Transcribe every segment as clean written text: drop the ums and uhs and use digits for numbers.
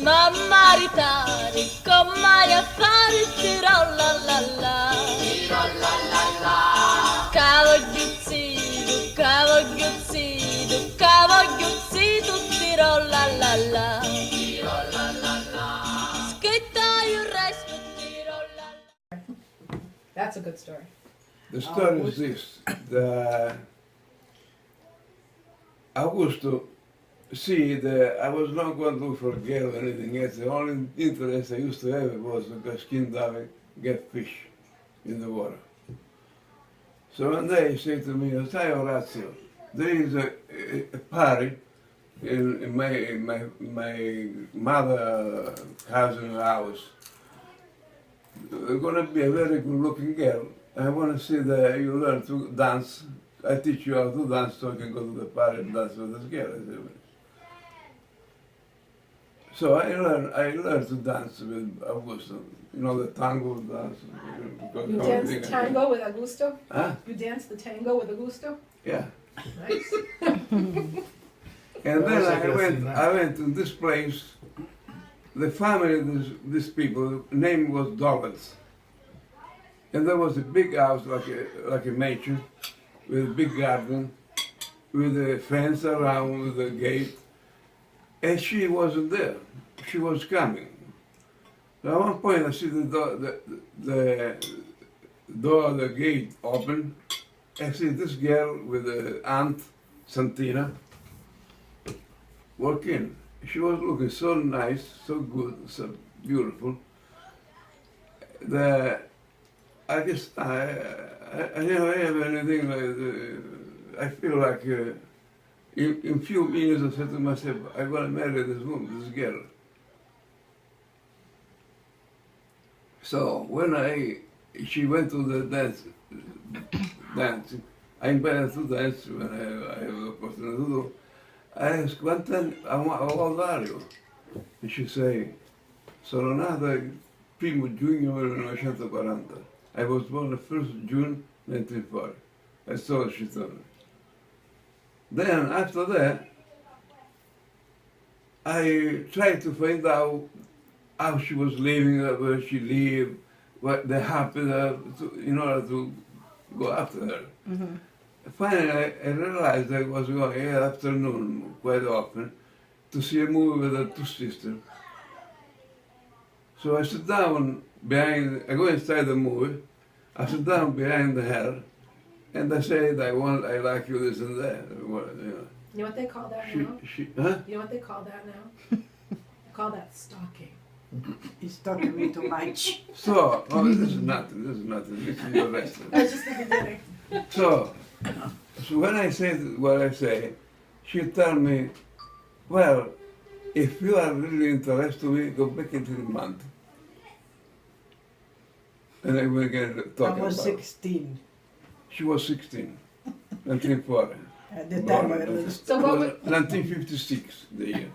mamma ritari, come mai a fare tirolala. Cavogliuzzi, tirolala. Scritta il resto, tirolala. That's a good story. The story is this: the Augusto, I was not going to look for a girl or anything else. The only interest I used to have was to skin dive, get fish in the water. So one day he said to me, "Sai Orazio, there is a party in my mother cousin's house. There's going to be a very good-looking girl. I want to see that you learn to dance. I teach you how to dance so you can go to the party and dance with this girl." I said, so I learned to dance with Augusto. You know, the tango dance. You danced the tango with Augusto? Huh? You danced the tango with Augusto? Yeah. Nice. And then I went to this place. The family of these people, name was Dollars. And there was a big house, like a mansion, with a big garden, with a fence around, with a gate. And she wasn't there. She was coming. So at one point I see the door of the gate open. I see this girl with the aunt, Santina, walk in. She was looking so nice, so good, so beautiful. I guess I never have anything like I feel like in few minutes I said to myself, I'm going to marry this woman, this girl. So when she went to the dancing, I invited her to dance when I have the opportunity to do. I asked, how old are you? And she said, sono nata il 1 giugno 1940. I was born the 1st June 1940. That's all she told me. Then after that, I tried to find out how she was living, where she lived, what they happened in order to go after her. Mm-hmm. Finally, I realized I was going every afternoon quite often to see a movie with her two sisters. So I sit down I go inside the movie, I sit down behind her, and I said, I like you, this and that. You know what they call that now? Huh? You know what they call that now? They call that stalking. He's talking me too much. So, this is nothing, this is the rest of it. That's just the beginning. So when I said what I say, she told me, well, if you are really interested in me, go back in 3 months. And then we're going to talk about it. I was 16. She was 16, 1940. At the time I was... So what was 1956, the year.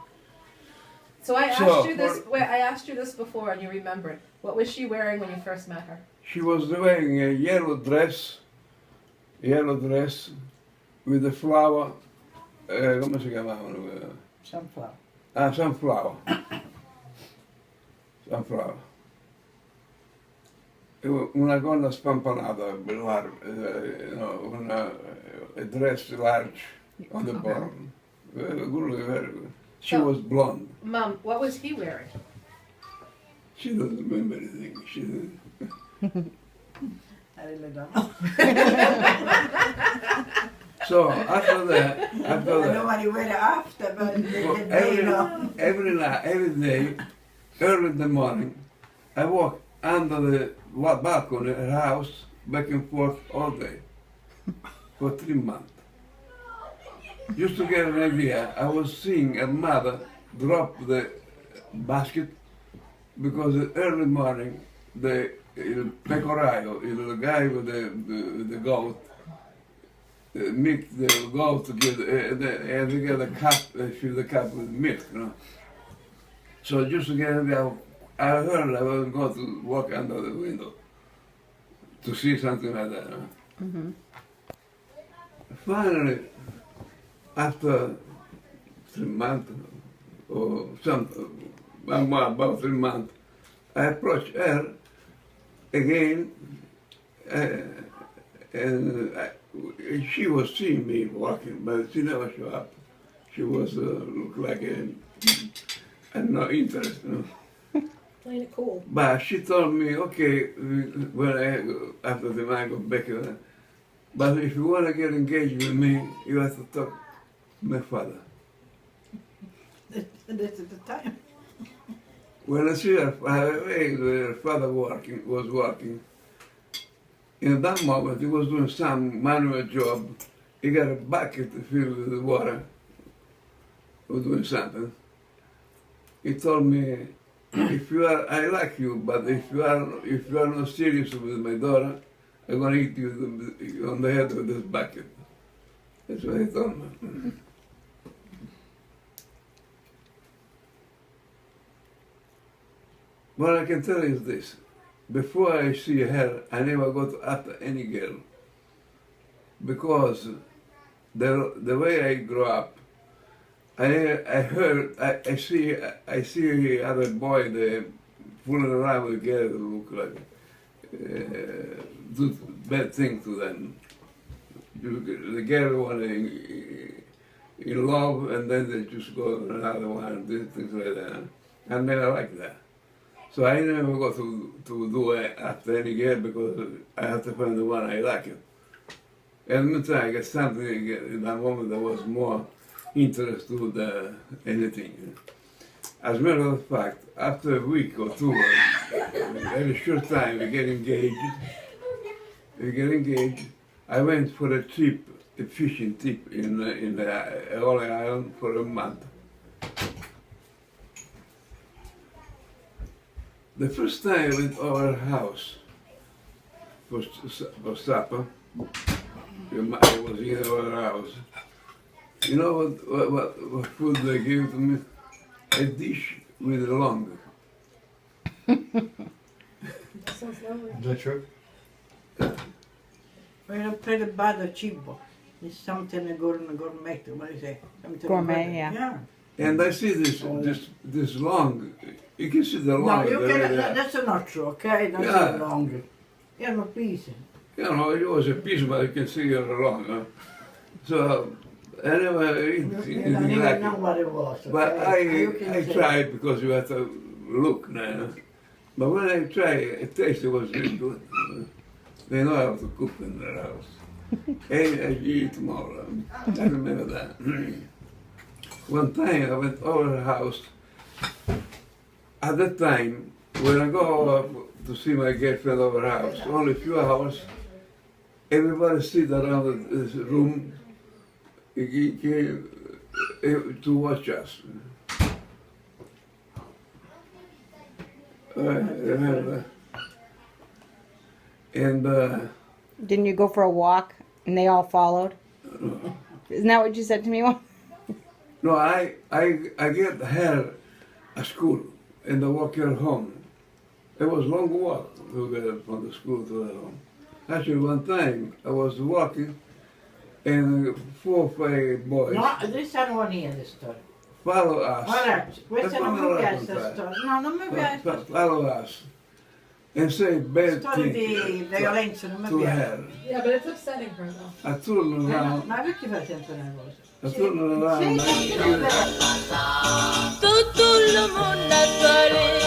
So I asked you this. Wait, I asked you this before, and you remembered. What was she wearing when you first met her? She was wearing a yellow dress with a flower. Come si chiamavano? Sunflower. Sunflower. Sunflower. Una gonna spampanata, a dress large on the bottom. Very good. She was blonde. Mom, what was he wearing? She doesn't remember anything. She didn't. I really don't know. So after that, I know what he went after, but every night, every day, early in the morning, I walk under the balcony of her house, back and forth all day, for 3 months. Just to get an idea, I was seeing a mother drop the basket because early morning, il pecoraio, the guy with the goat, milk the goat to get a cup, fill the cup with milk, you know. So just to get an idea, I heard I was going to walk under the window to see something like that. You know? Mm-hmm. Finally, after 3 months, or about 3 months, I approached her again, and she was seeing me walking, but she never showed up. She was looked like had no interest, you know. Playing it cool. But she told me, okay, after the man got back, but if you want to get engaged with me, you have to talk to my father. That's at the time. When I see her father was working, in that moment he was doing some manual job. He got a bucket filled with water. He was doing something. He told me, I like you, but if you are not serious with my daughter, I'm gonna hit you on the head with this bucket. That's what he told me. What I can tell you is this. Before I see her, I never go after any girl. Because the way I grew up, I see other boy they fooling around with girls that look like do bad things to them. The girl want in love, and then they just go to another one and do things like that. I never like that. So I never go to do it after any girl because I have to find the one I like it. And then I get something in that moment that was more interested with anything. As a matter of fact, after a week or two, very short time, we get engaged. I went for a trip, a fishing trip in the Holy Island for a month. The first time I went over her house for supper, I was in our house. You know what food they gave to me? A dish with a lung. Sounds lovely. Is that true? We're pretty bad at cibo. It's something gourmet, what do you say? Something Gourmet, yeah. Yeah. And I see this lung. You can see the No, lung. you there. can, that's not true, okay? That's Yeah. not long. You have a piece. You know, it was a piece, but you can see it along. Huh? So, anyway, You don't it's even like know what it was. Okay? But You can I say. tried because you have to look now. But when I tried, it tasted was really good. They know how to cook in their house. Hey, I eat tomorrow. I remember that. One time I went over her house. At that time, when I go over to see my girlfriend over her house, only a few hours, everybody sit around this room to watch us. I remember. And Didn't you go for a walk and they all followed? Isn't that what you said to me once? no, I get her at school and I walk her home. It was a long walk to get from the school to her home. Actually, one time I was walking and 4 or 5 boys No, questa non è la storia. follow us. Guarda, questa non mi piace raccontare. questa storia. No, non mi piace. Follow us and say bad Storie things di violenza non mi to piace. her. Yeah, but it's upsetting her though. I turned around. Ma perché fai sempre una cosa? I turned around. Sì, sì, sì, Tutto il mondo è felice